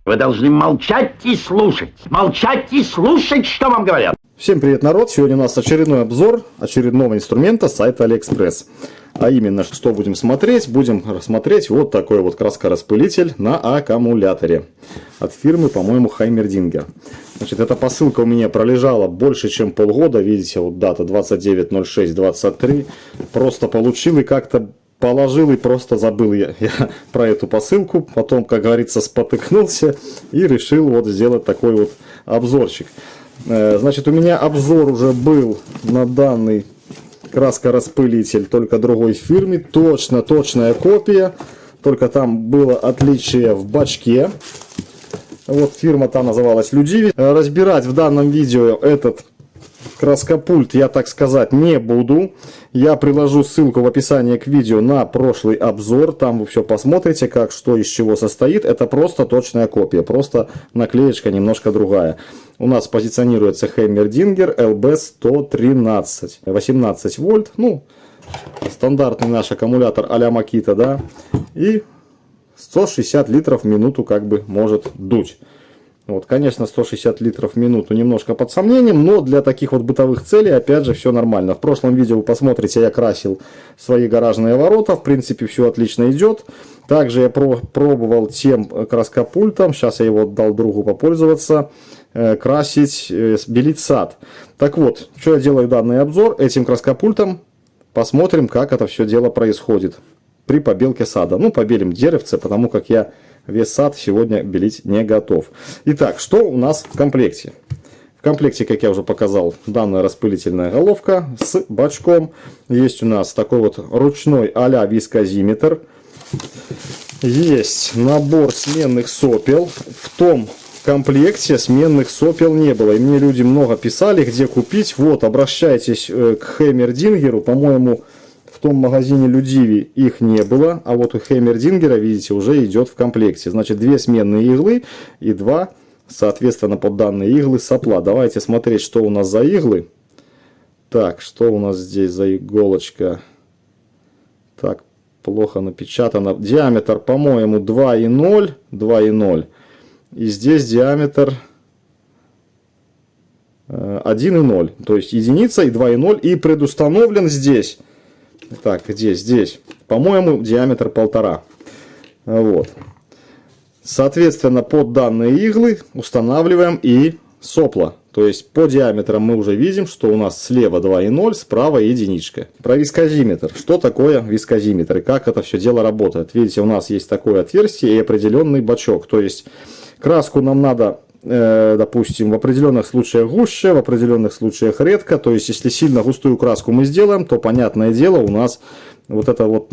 Вы должны молчать и слушать, что вам говорят. Всем привет, народ! Сегодня у нас очередной обзор очередного инструмента с сайта AliExpress. А именно, что будем смотреть? Будем рассмотреть вот такой вот краскораспылитель на аккумуляторе от фирмы, по-моему, Heimerdinger. Значит, эта посылка у меня пролежала больше, чем полгода. Видите, вот дата 29.06.23. Просто получил и как-то положил и просто забыл я про эту посылку. Потом, как говорится, спотыкнулся и решил вот сделать такой вот обзорчик. Значит, у меня обзор уже был на данный краскораспылитель, только другой фирме. Точная копия. Только там было отличие в бачке. Вот фирма та называлась Людиви. Разбирать в данном видео этот краскопульт я, так сказать, не буду. Я приложу ссылку в описании к видео на прошлый обзор. Там вы все посмотрите, как, что, из чего состоит. Это просто точная копия. Просто наклеечка немножко другая. У нас позиционируется Heimerdinger LB113. 18 вольт. Ну, стандартный наш аккумулятор а-ля Makita, да. И 160 литров в минуту как бы может дуть. Вот, конечно, 160 литров в минуту немножко под сомнением, но для таких вот бытовых целей, опять же, все нормально. В прошлом видео вы посмотрите, я красил свои гаражные ворота, в принципе, все отлично идет. Также я пробовал тем краскопультом, сейчас я его дал другу попользоваться, красить, белить сад. Так вот, что я делаю данный обзор этим краскопультом, посмотрим, как это все дело происходит при побелке сада. Ну, побелим деревце, потому как я весь сад сегодня белить не готов. Итак, что у нас в комплекте? В комплекте, как я уже показал, данная распылительная головка с бачком. Есть у нас такой вот ручной а-ля вискозиметр. Есть набор сменных сопел. В том комплекте сменных сопел не было. И мне люди много писали, где купить. Вот, обращайтесь к Heimerdinger. По-моему, в том магазине Людиви их не было, а вот у Heimerdinger, видите, уже идет в комплекте. Значит, две сменные иглы и два, соответственно, под данные иглы сопла. Давайте смотреть, что у нас за иглы. Так, что у нас здесь за иголочка? Так, плохо напечатано. Диаметр, по-моему, 2,0. И здесь диаметр 1,0. То есть единица и 2,0. И предустановлен здесь. Так, где? Здесь. По-моему, диаметр 1,5. Вот. Соответственно, под данные иглы устанавливаем и сопла. То есть, по диаметрам мы уже видим, что у нас слева 2,0, справа единичка. Про вискозиметр. Что такое вискозиметр и как это все дело работает? Видите, у нас есть такое отверстие и определенный бачок. То есть, краску нам надо, допустим, в определенных случаях гуще, в определенных случаях редко. То есть, если сильно густую краску мы сделаем, то, понятное дело, у нас вот это вот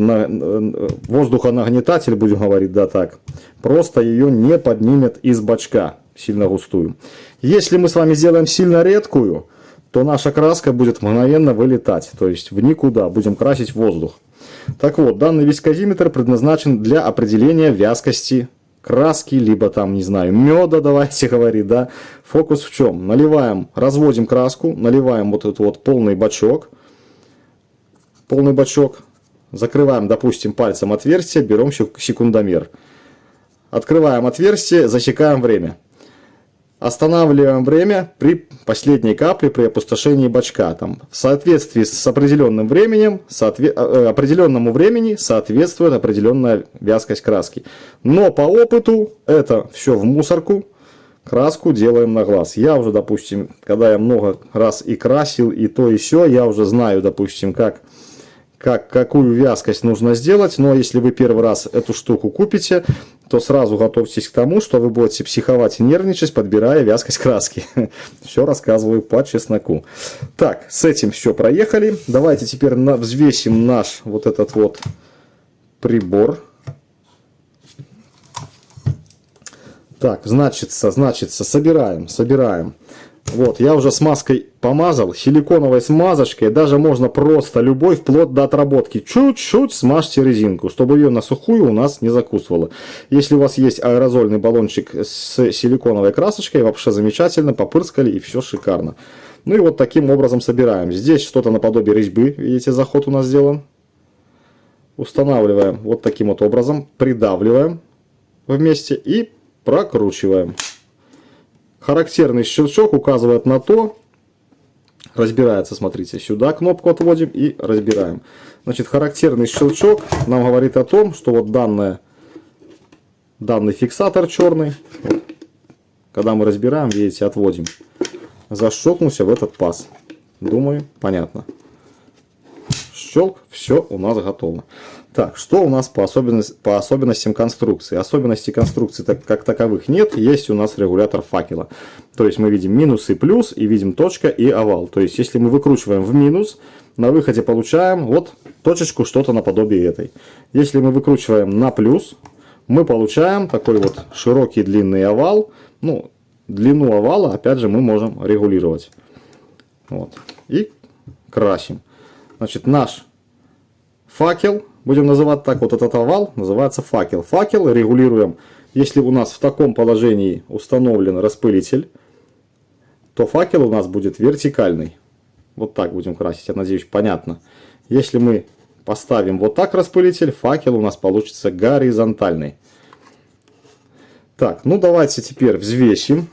воздухонагнетатель, будем говорить, да, так, просто ее не поднимет из бачка, сильно густую. Если мы с вами сделаем сильно редкую, то наша краска будет мгновенно вылетать, то есть в никуда, будем красить воздух. Так вот, данный вискозиметр предназначен для определения вязкости краски, либо там, не знаю, меда, давайте говорить, да. Фокус в чем? Наливаем, разводим краску, наливаем вот этот вот полный бачок, закрываем, допустим, пальцем отверстие, берем секундомер. Открываем отверстие, засекаем время. Останавливаем время при последней капле, при опустошении бачка. Там, в соответствии с определенным временем, определенному времени соответствует определенная вязкость краски. Но по опыту это все в мусорку. Краску делаем на глаз. Я уже, допустим, когда я много раз и красил, и то, и сё, я уже знаю, допустим, какую вязкость нужно сделать. Но если вы первый раз эту штуку купите, то сразу готовьтесь к тому, что вы будете психовать и нервничать, подбирая вязкость краски. Все рассказываю по чесноку. Так, с этим все проехали. Давайте теперь взвесим наш вот этот вот прибор. Так, значится, собираем. Вот, я уже смазкой помазал, силиконовой смазочкой, даже можно просто любой, вплоть до отработки. Чуть-чуть смажьте резинку, чтобы ее на сухую у нас не закусывало. Если у вас есть аэрозольный баллончик с силиконовой красочкой, вообще замечательно, попырскали и все шикарно. Ну и вот таким образом собираем. Здесь что-то наподобие резьбы, видите, заход у нас сделан. Устанавливаем вот таким вот образом, придавливаем вместе и прокручиваем. Характерный щелчок указывает на то, разбирается, смотрите, сюда кнопку отводим и разбираем. Значит, характерный щелчок нам говорит о том, что вот данный фиксатор черный, вот, когда мы разбираем, видите, отводим, защелкнулся в этот паз. Думаю, понятно. Щелк, все у нас готово. Так, что у нас по особенностям конструкции? Особенностей конструкции как таковых нет. Есть у нас регулятор факела. То есть мы видим минус и плюс, и видим точка и овал. То есть если мы выкручиваем в минус, на выходе получаем вот точечку, что-то наподобие этой. Если мы выкручиваем на плюс, мы получаем такой вот широкий длинный овал. Ну, длину овала, опять же, мы можем регулировать. Вот. И красим. Значит, наш факел, будем называть так, вот этот овал называется факел. Факел регулируем, если у нас в таком положении установлен распылитель, то факел у нас будет вертикальный. Вот так будем красить, я надеюсь, понятно. Если мы поставим вот так распылитель, факел у нас получится горизонтальный. Так, ну давайте теперь взвесим.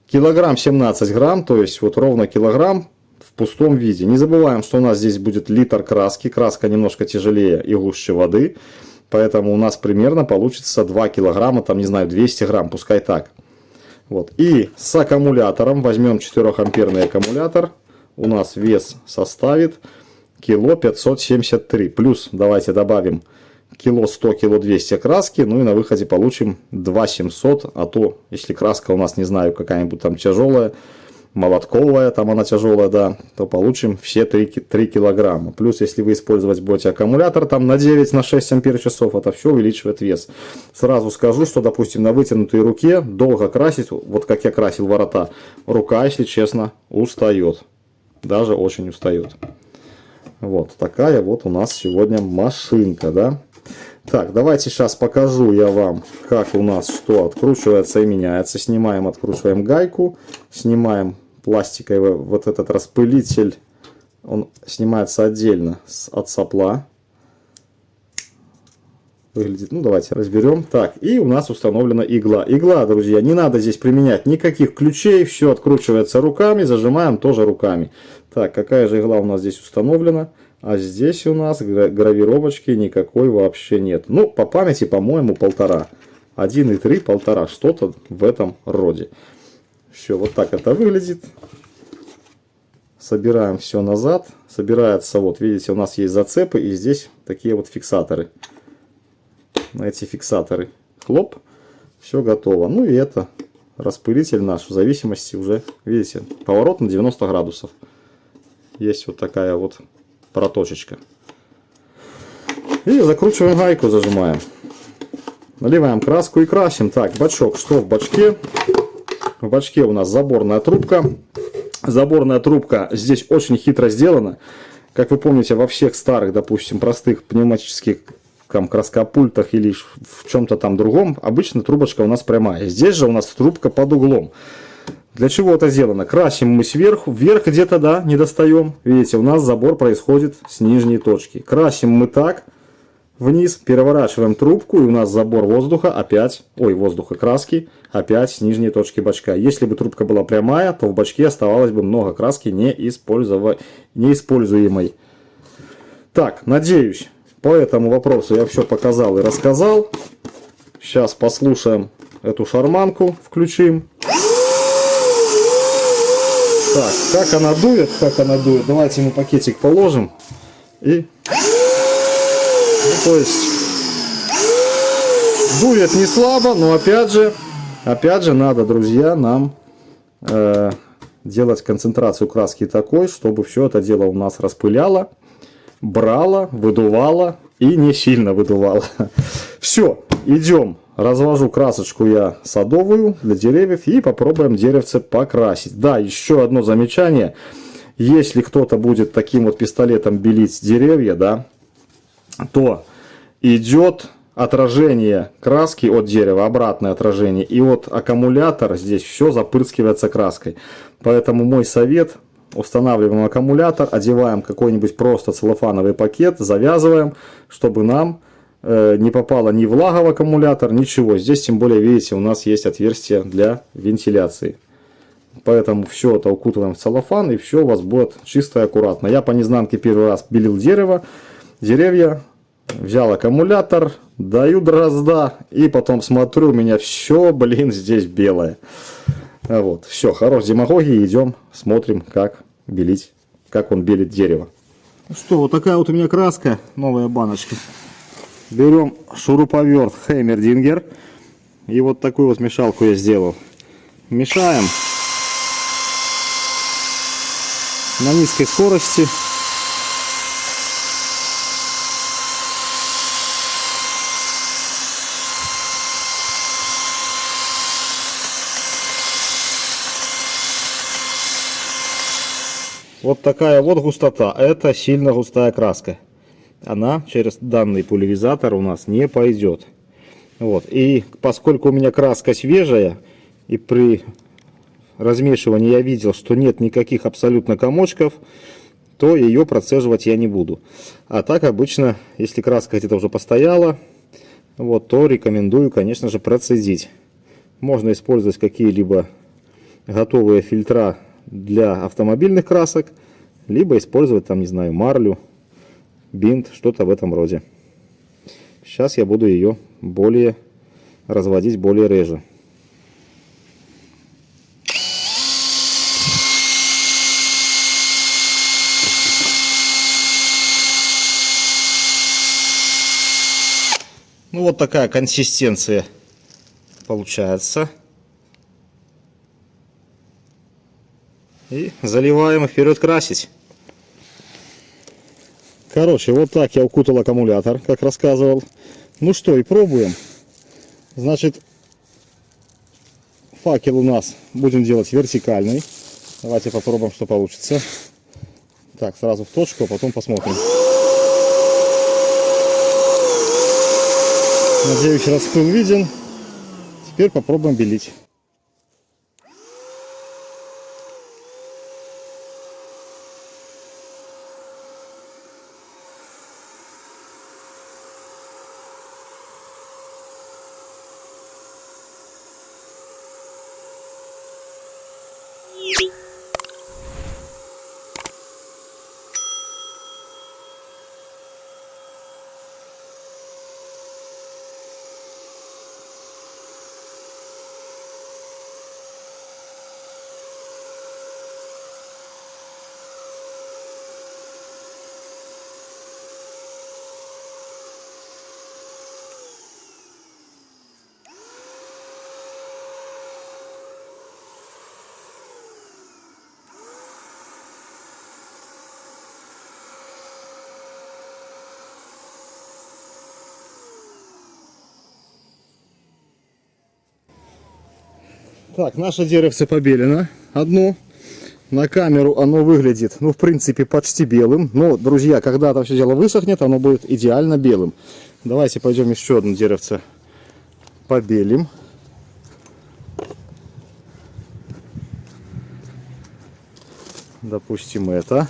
Килограмм 17 грамм, то есть вот ровно килограмм в пустом виде. Не забываем, что у нас здесь будет литр краски. Краска немножко тяжелее и гуще воды. Поэтому у нас примерно получится 2 килограмма, там, не знаю, 200 грамм, пускай так. Вот. И с аккумулятором, возьмем 4-амперный аккумулятор. У нас вес составит кило 573. Плюс давайте добавим кило 100, кило 200 краски. Ну и на выходе получим 2700. А то, если краска у нас, не знаю, какая-нибудь там тяжелая, молотковая, там она тяжелая, да, то получим все 3 килограмма. Плюс, если вы использовать будете аккумулятор там на 9, на 6 ампер часов, это все увеличивает вес. Сразу скажу, что, допустим, на вытянутой руке долго красить, вот как я красил ворота, рука, если честно, устает. Даже очень устает. Вот такая вот у нас сегодня машинка, да. Так, давайте сейчас покажу я вам, как у нас что откручивается и меняется. Снимаем, откручиваем гайку, снимаем пластиковый вот этот распылитель. Он снимается отдельно от сопла. Выглядит, ну давайте разберем. Так, и у нас установлена игла. Игла, друзья, не надо здесь применять никаких ключей. Все откручивается руками, зажимаем тоже руками. Так, какая же игла у нас здесь установлена? А здесь у нас гравировочки никакой вообще нет. Ну, по памяти, по-моему, 1,5. 1,3, 1,5. Что-то в этом роде. Все, вот так это выглядит. Собираем все назад. Собирается, вот, видите, у нас есть зацепы. И здесь такие вот фиксаторы. На эти фиксаторы. Хлоп. Все готово. Ну и это распылитель наш. В зависимости уже, видите, поворот на 90 градусов. Есть вот такая вот проточечка. И закручиваем гайку, зажимаем. Наливаем краску и красим. Так, бачок. Что в бачке? В бачке у нас заборная трубка. Заборная трубка здесь очень хитро сделана. Как вы помните, во всех старых, допустим, простых пневматических там, краскопультах или в чем-то там другом, обычно трубочка у нас прямая. Здесь же у нас трубка под углом. Для чего это сделано? Красим мы сверху, вверх где-то, да, не достаем. Видите, у нас забор происходит с нижней точки. Красим мы так, вниз, переворачиваем трубку, и у нас забор воздуха опять, воздуха краски, опять с нижней точки бачка. Если бы трубка была прямая, то в бачке оставалось бы много краски неиспользуемой. Так, надеюсь, по этому вопросу я все показал и рассказал. Сейчас послушаем эту шарманку, включим. Так, как она дует, давайте мы пакетик положим. И, то есть, дует не слабо, но опять же надо, друзья, нам делать концентрацию краски такой, чтобы все это дело у нас распыляло, брало, выдувало и не сильно выдувало. Все, идем. Развожу красочку я садовую для деревьев и попробуем деревце покрасить. Да, еще одно замечание. Если кто-то будет таким вот пистолетом белить деревья, да, то идет отражение краски от дерева, обратное отражение. И вот аккумулятор здесь все запрыскивается краской. Поэтому мой совет: устанавливаем аккумулятор, одеваем какой-нибудь просто целлофановый пакет, завязываем, чтобы нам не попала ни влага в аккумулятор, ничего. Здесь, тем более, видите, у нас есть отверстие для вентиляции. Поэтому все это укутываем в целлофан, и все у вас будет чисто и аккуратно. Я по незнанке первый раз белил деревья, взял аккумулятор, даю дрозда, и потом смотрю, у меня все, блин, здесь белое. Вот, все, хорош демагогии, идем, смотрим, как белить, как он белит дерево. Ну что, вот такая вот у меня краска, новая баночка. Берем шуруповерт Heimerdinger, и вот такую вот мешалку я сделал. Мешаем на низкой скорости. Вот такая вот густота. Это сильно густая краска. Она через данный пульверизатор у нас не пойдет. Вот. И поскольку у меня краска свежая, и при размешивании я видел, что нет никаких абсолютно комочков, то ее процеживать я не буду. А так обычно, если краска где-то уже постояла, вот, то рекомендую, конечно же, процедить. Можно использовать какие-либо готовые фильтра для автомобильных красок, либо использовать там, не знаю, марлю, бинт, что-то в этом роде. Сейчас я буду ее разводить более реже. Ну вот такая консистенция получается. И заливаем и вперед красить. Короче, вот так я укутал аккумулятор, как рассказывал. Ну что, и пробуем. Значит, факел у нас будем делать вертикальный. Давайте попробуем, что получится. Так, сразу в точку, а потом посмотрим. Надеюсь, распыл виден. Теперь попробуем белить. Так, наше деревце побелено. Одно. На камеру оно выглядит, ну, в принципе, почти белым. Но, друзья, когда это все дело высохнет, оно будет идеально белым. Давайте пойдем еще одно деревце побелим. Допустим, это.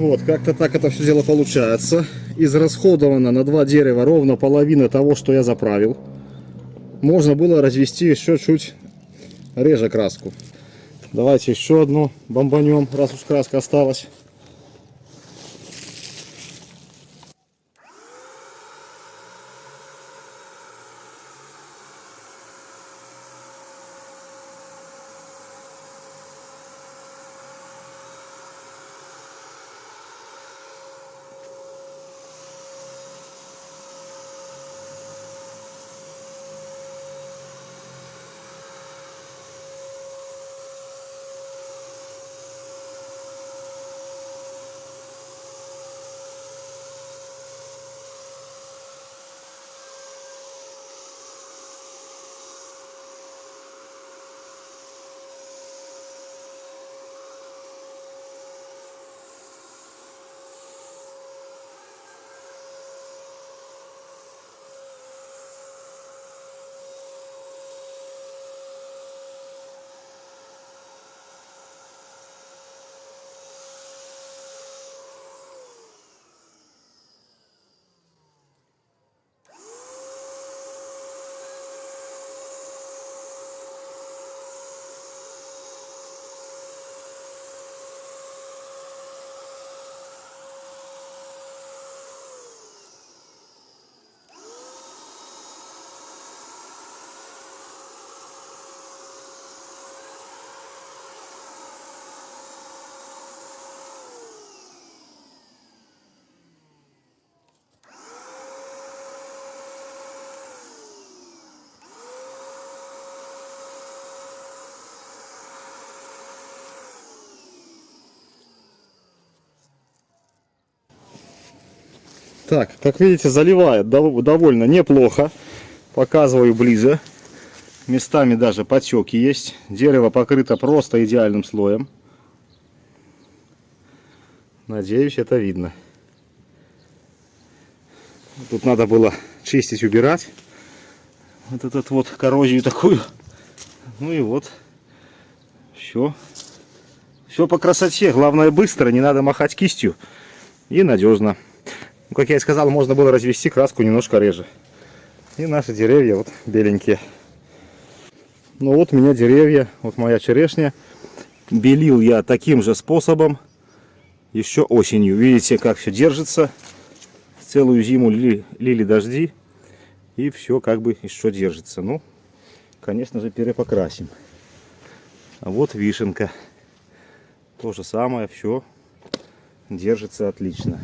Вот, как-то так это все дело получается. Израсходовано на 2 дерева ровно половина того, что я заправил. Можно было развести еще чуть реже краску. Давайте еще одну бомбанем, раз уж краска осталась. Так, как видите, заливает довольно неплохо. Показываю ближе. Местами даже потеки есть. Дерево покрыто просто идеальным слоем. Надеюсь, это видно. Тут надо было чистить, убирать. Вот этот вот коррозию такую. Ну и вот. Все. Все по красоте. Главное быстро, не надо махать кистью. И надежно. Ну, как я и сказал, можно было развести краску немножко реже. И наши деревья вот беленькие. Ну вот у меня деревья, вот моя черешня. Белил я таким же способом еще осенью. Видите, как все держится. Целую зиму лили дожди. И все как бы еще держится. Ну, конечно же, перепокрасим. А вот вишенка. То же самое, все держится отлично.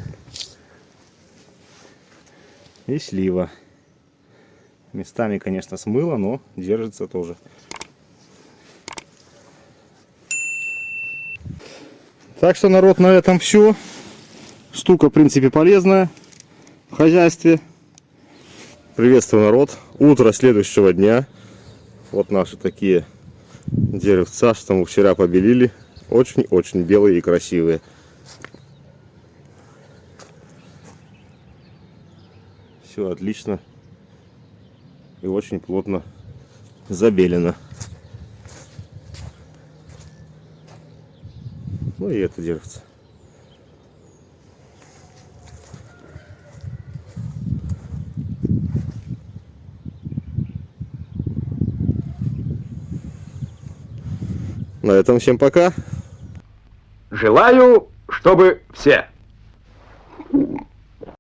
И слива. Местами, конечно, смыло, но держится тоже. Так что, народ, на этом все. Штука, в принципе, полезная в хозяйстве. Приветствую, народ. Утро следующего дня. Вот наши такие деревца, что мы вчера побелили. Очень-очень белые и красивые. Все отлично и очень плотно забелено. Ну и это деревце. На этом всем пока. Желаю, чтобы все.